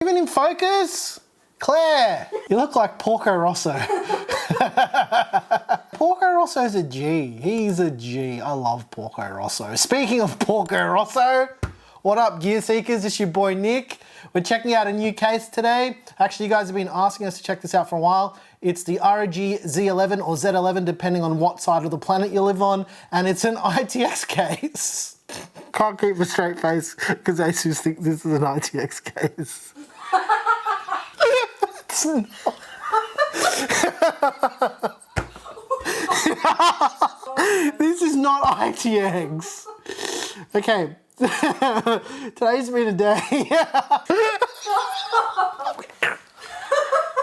Even in focus? Claire, you look like Porco Rosso. Porco Rosso's a G. He's a G. I love Porco Rosso. Speaking of Porco Rosso, what up, Gear Seekers? It's your boy Nick. We're checking out a new case today. Actually, you guys have been asking us to check this out for a while. It's the ROG Z11 or Z11, depending on what side of the planet you live on, and it's an ITX case. Can't keep a straight face because Asus think this is an ITX case. It's not. This is not ITX. Okay. Today's been a day.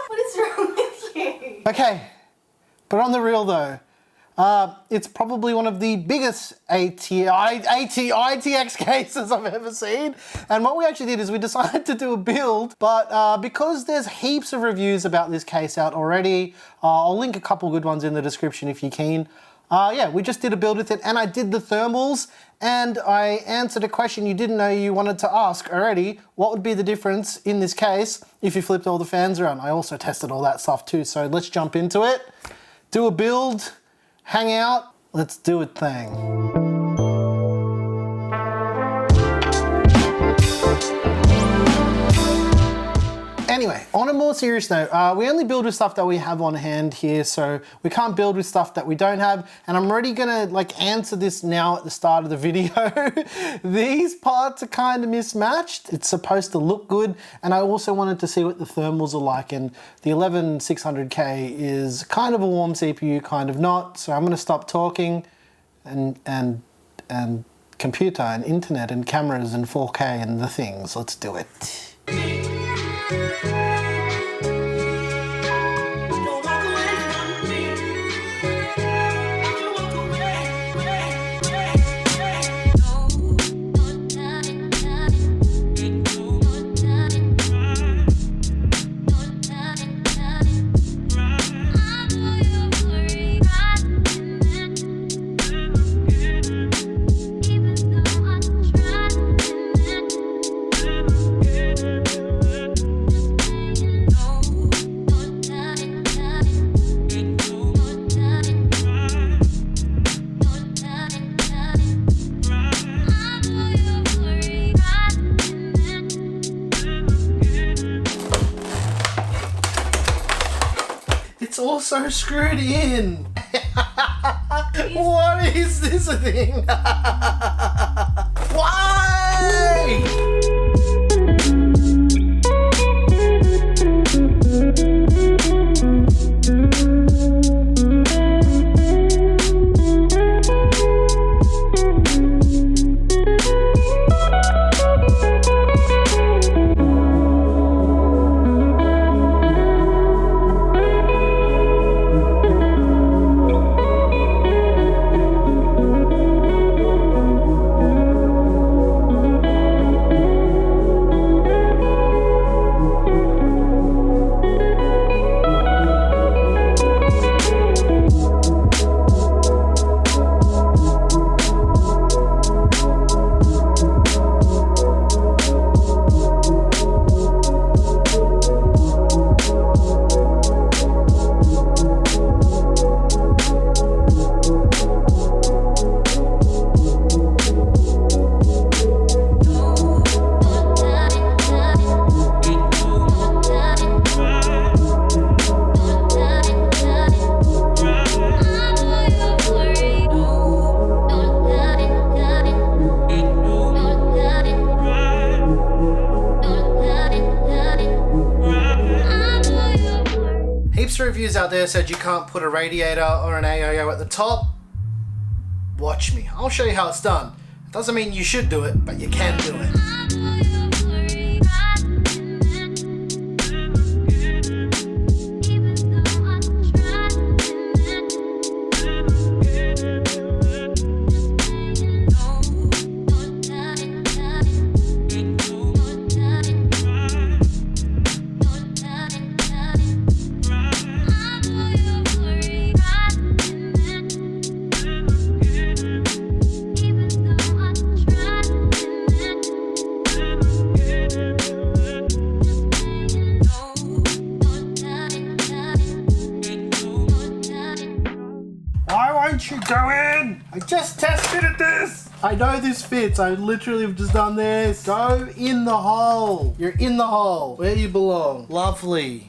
What is wrong with you? Okay, but on the real though, it's probably one of the biggest ITX cases I've ever seen. And what we actually did is we decided to do a build, but because there's heaps of reviews about this case out already, I'll link a couple good ones in the description if you're keen. Yeah, we just did a build with it, and I did the thermals, and I answered a question you didn't know you wanted to ask already. What would be the difference in this case if you flipped all the fans around? I also tested all that stuff too, so let's jump into it. Do a build, hang out, let's do a thing. Anyway, on a more serious note, we only build with stuff that we have on hand here, so we can't build with stuff that we don't have, and I'm already gonna answer this now at the start of the video. These parts are kind of mismatched. It's supposed to look good, and I also wanted to see what the thermals are like, and the 11600K is kind of a warm CPU, kind of not, so I'm gonna stop talking and computer and internet and cameras and 4K and the things. Let's do it. It's also screwed in. What is this thing? Why? Reviews out there said you can't put a radiator or an AIO at the top. Watch me. I'll show you how it's done. It doesn't mean you should do it, but you can do it. Go in! I just tested at this! I know this fits. I literally have just done this. Go in the hole. You're in the hole where you belong. Lovely.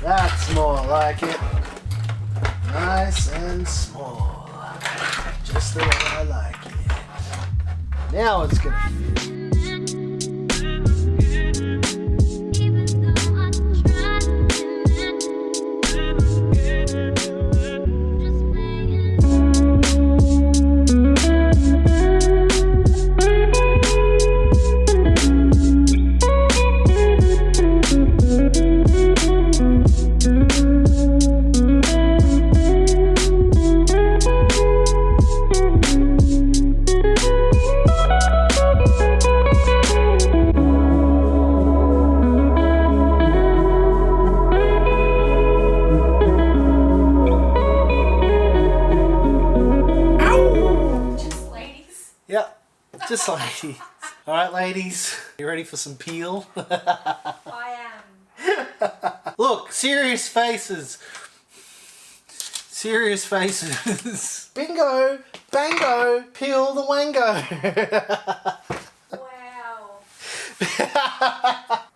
That's more like it. Nice and small. Just the way I like it. Now it's gonna fit. Just ladies. All right, ladies, you ready for some peel? I am. Look, serious faces. Serious faces. Bingo, bango, peel the wango. Wow.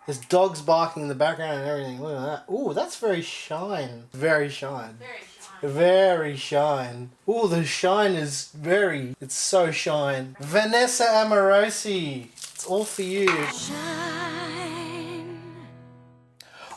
There's dogs barking in the background and everything. Look at that. Ooh, that's very shine. Very shine. Very shiny. Very shine. Ooh, the shine is very, it's so shine. Vanessa Amorosi, it's all for you.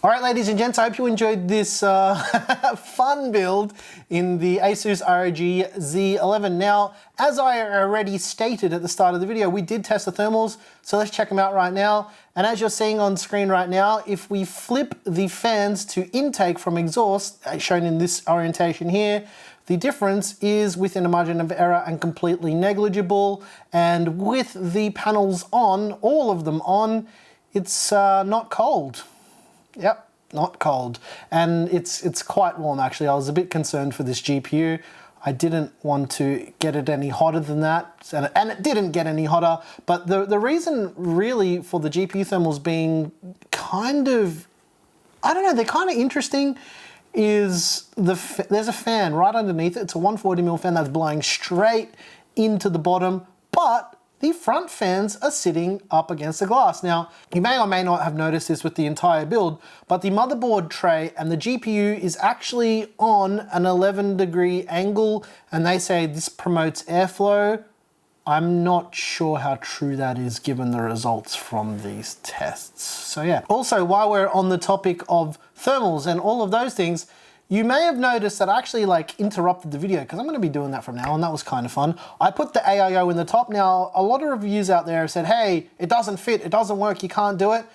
All right, ladies and gents, I hope you enjoyed this fun build in the Asus ROG Z11. Now, as I already stated at the start of the video, we did test the thermals, so let's check them out right now. And as you're seeing on screen right now, if we flip the fans to intake from exhaust, shown in this orientation here, the difference is within a margin of error and completely negligible. And with the panels on, all of them on, it's not cold. Yep, not cold. And it's quite warm actually. I was a bit concerned for this GPU. I didn't want to get it any hotter than that, and it didn't get any hotter. But the reason really for the GPU thermals being kind of, I don't know, they're kind of interesting, is there's a fan right underneath it. It's a 140mm fan that's blowing straight into the bottom, but the front fans are sitting up against the glass. Now, you may or may not have noticed this with the entire build, but the motherboard tray and the GPU is actually on an 11-degree angle, and they say this promotes airflow. I'm not sure how true that is given the results from these tests. So yeah. Also, while we're on the topic of thermals and all of those things, you may have noticed that I actually interrupted the video because I'm going to be doing that from now on. That was kind of fun. I put the AIO in the top. Now, a lot of reviews out there have said, hey, it doesn't fit, it doesn't work, you can't do it.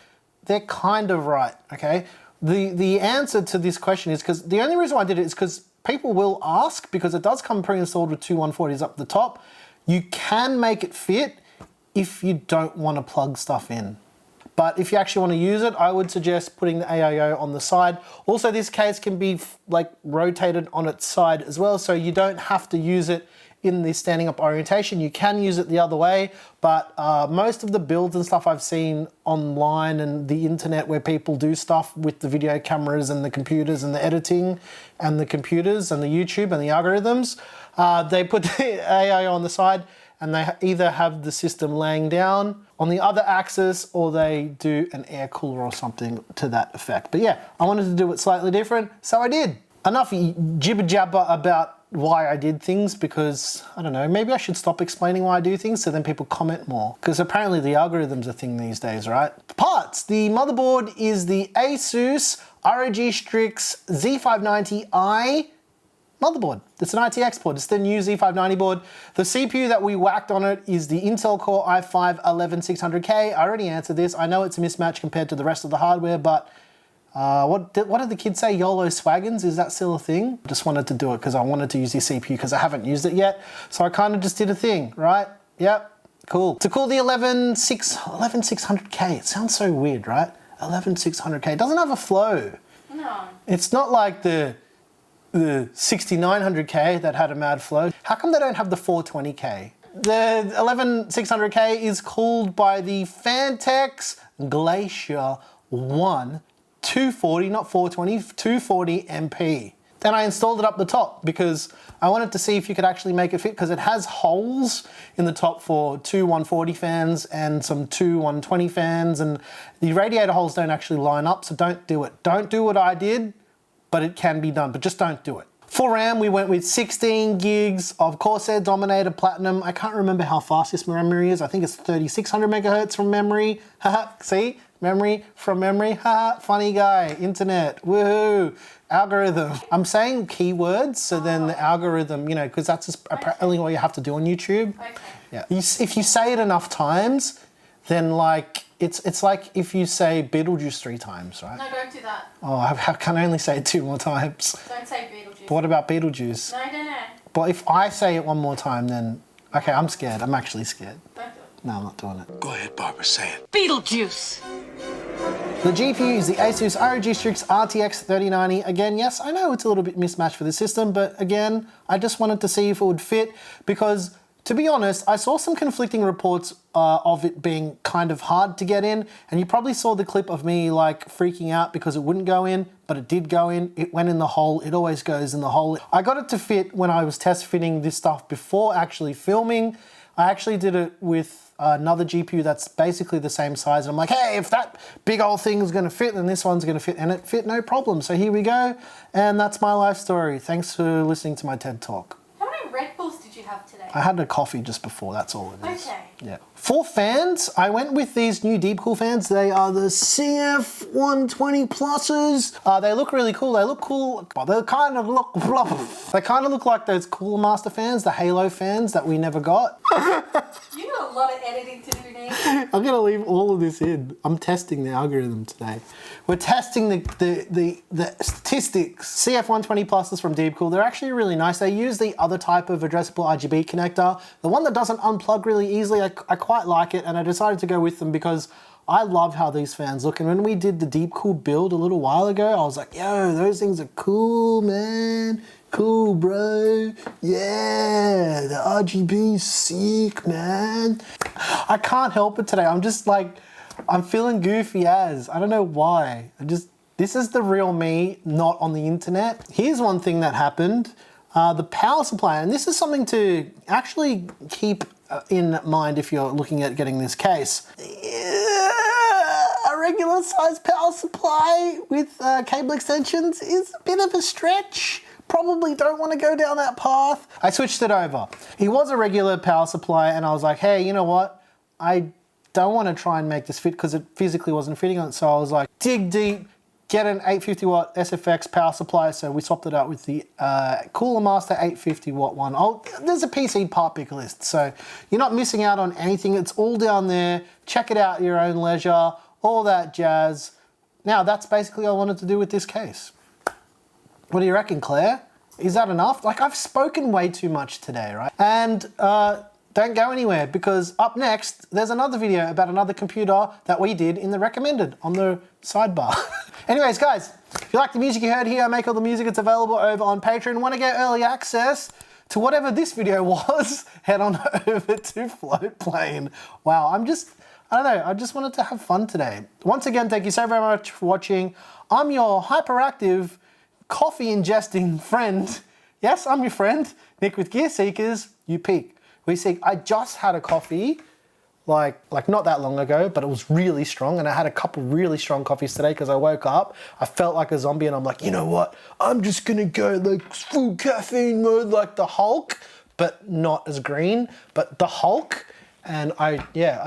They're kind of right, okay? The answer to this question is because the only reason why I did it is because people will ask, because it does come pre-installed with two 140s up the top. You can make it fit if you don't want to plug stuff in. But if you actually want to use it, I would suggest putting the AIO on the side. Also, this case can be rotated on its side as well, so you don't have to use it in the standing up orientation. You can use it the other way, but most of the builds and stuff I've seen online and the internet where people do stuff with the video cameras and the computers and the editing and the computers and the YouTube and the algorithms, they put the AIO on the side and they either have the system laying down on the other axis or they do an air cooler or something to that effect. But yeah, I wanted to do it slightly different, so I did. Enough jibber jabber about why I did things because, I don't know, maybe I should stop explaining why I do things so then people comment more. Because apparently the algorithm's a thing these days, right? Parts. The motherboard is the Asus ROG STRIX Z590i motherboard. It's an ITX board. It's the new Z590 board. The CPU that we whacked on it is the Intel Core i5-11600K. I already answered this. I know it's a mismatch compared to the rest of the hardware, but what did the kids say? YOLO swaggins? Is that still a thing? Just wanted to do it because I wanted to use the CPU because I haven't used it yet. So I kind of just did a thing, right? Yep, cool. To cool the 11600K, it sounds so weird, right? 11600K, it doesn't have a flow. No. It's not like the 6900K that had a mad flow. How come they don't have the 420K? The 11600K is cooled by the Phanteks Glacier One 240, not 420, 240 MP. Then I installed it up the top because I wanted to see if you could actually make it fit because it has holes in the top for two 140 fans and some two 120 fans, and the radiator holes don't actually line up, so don't do it. Don't do what I did, but it can be done, but just don't do it. For RAM, we went with 16 gigs of Corsair Dominator Platinum. I can't remember how fast this memory is. I think it's 3600 megahertz from memory. Haha, see? Memory from memory. Haha, funny guy. Internet. Woohoo. Algorithm. I'm saying keywords, so then the algorithm, you know, because that's apparently what you have to do on YouTube. Okay. Yeah. If you say it enough times, then like, it's like if you say Beetlejuice 3 times, right? No, don't do that. Oh, I can only say it 2 more times. Don't say Beetlejuice. But what about Beetlejuice? No. But if I say it one more time, then... Okay, I'm scared. I'm actually scared. Don't do it. No, I'm not doing it. Go ahead, Barbara, say it. Beetlejuice. The GPU is the Asus ROG STRIX RTX 3090. Again, yes, I know it's a little bit mismatched for the system, but again, I just wanted to see if it would fit because, to be honest, I saw some conflicting reports of it being kind of hard to get in, and you probably saw the clip of me like freaking out because it wouldn't go in, but it did go in. It went in the hole. It always goes in the hole. I got it to fit when I was test fitting this stuff before actually filming. I actually did it with another GPU that's basically the same size. And I'm like, hey, if that big old thing is gonna fit, then this one's gonna fit, and it fit no problem. So here we go, and that's my life story. Thanks for listening to my TED Talk. How many Red Bulls did you have today? I had a coffee just before, that's all it is. Okay. Yeah. For fans, I went with these new Deep Cool fans. They are the CF120 Pluses. They look really cool. They look cool, but they kind of look like those Cooler Master fans, the Halo fans that we never got. You got a lot of editing to do, Nick. I'm gonna leave all of this in. I'm testing the algorithm today. We're testing the statistics. CF120 Pluses from Deepcool. They're actually really nice. They use the other type of addressable RGB connector, the one that doesn't unplug really easily. I quite like it, and I decided to go with them because I love how these fans look. And when we did the Deepcool build a little while ago, I was like, yo, those things are cool, man. Cool, bro. Yeah, the RGB's sick, man. I can't help it today. I'm just like, I'm feeling goofy as. I don't know why. This is the real me, not on the internet. Here's one thing that happened. The power supply, and this is something to actually keep in mind if you're looking at getting this case. A regular size power supply with cable extensions is a bit of a stretch. Probably don't want to go down that path. I switched it over. It was a regular power supply, and I was like, hey, you know what? I don't want to try and make this fit because it physically wasn't fitting on it. So I was like, dig deep, get an 850 watt SFX power supply. So we swapped it out with the Cooler Master 850 watt one. There's a PC part pick list. So you're not missing out on anything. It's all down there. Check it out at your own leisure, all that jazz. Now that's basically all I wanted to do with this case. What do you reckon, Claire? Is that enough? Like, I've spoken way too much today, right? And don't go anywhere because up next, there's another video about another computer that we did in the recommended on the sidebar. Anyways, guys, if you like the music you heard here, I make all the music. It's available over on Patreon. Want to get early access to whatever this video was, head on over to Floatplane. Wow, I don't know, I just wanted to have fun today. Once again, thank you so very much for watching. I'm your hyperactive, coffee ingesting friend. Yes, I'm your friend, Nick with Gear Seekers. You peak. We seek. I just had a coffee like not that long ago, but it was really strong. And I had a couple really strong coffees today because I woke up, I felt like a zombie and I'm like, you know what? I'm just gonna go like full caffeine mode like the Hulk, but not as green, but the Hulk. And I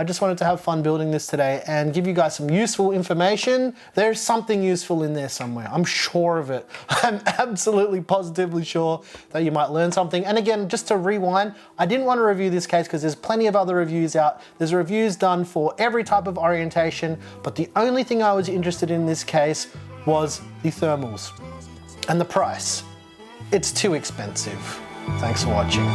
just wanted to have fun building this today and give you guys some useful information. There's something useful in there somewhere. I'm sure of it. I'm absolutely positively sure that you might learn something. And again, just to rewind, I didn't want to review this case because there's plenty of other reviews out. There's reviews done for every type of orientation, but the only thing I was interested in this case was the thermals and the price. It's too expensive. Thanks for watching.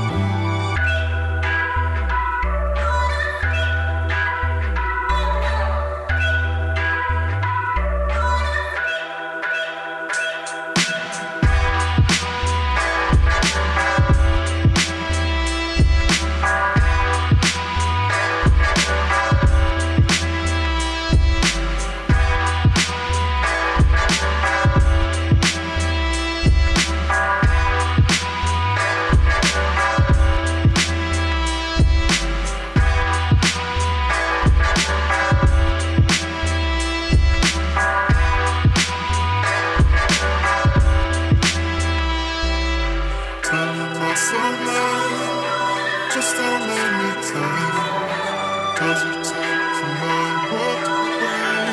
Just don't let me down, 'cause you take from my walk away.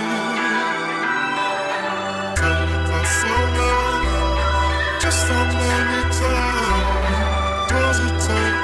Tell me not so long, just don't let me down, 'cause you take